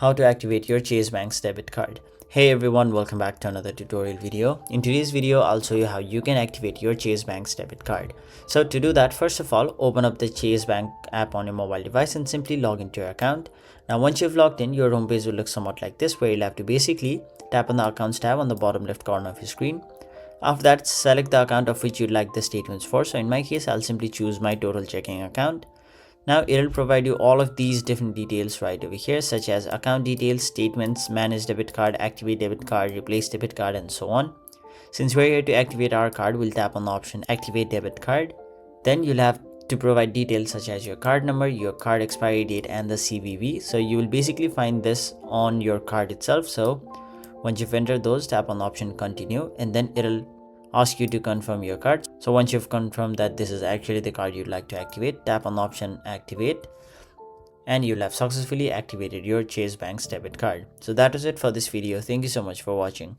how to activate your Chase Bank's debit card. Hey everyone, welcome back to another tutorial video. In today's video, I'll show you how you can activate your Chase Bank's debit card. So to do that, first of all, open up the Chase Bank app on your mobile device and simply log into your account. Now once you've logged in, your homepage will look somewhat like this, where you'll have to basically tap on the accounts tab on the bottom left corner of your screen. After that, select the account of which you'd like the statements for. So in my case, I'll simply choose my total checking account. Now it'll provide you all of these different details right over here, such as account details, statements, manage debit card, activate debit card, replace debit card, and so on. Since we're here to activate our card, we'll tap on the option activate debit card. Then you'll have to provide details such as your card number, your card expiry date, and the CVV. So you will basically find this on your card itself. So once you've entered those, tap on the option continue, and then it'll ask you to confirm your card. So once you've confirmed that this is actually the card you'd like to activate, tap on the option activate, and you'll have successfully activated your Chase Bank's debit card. So that is it for this video. Thank you so much for watching.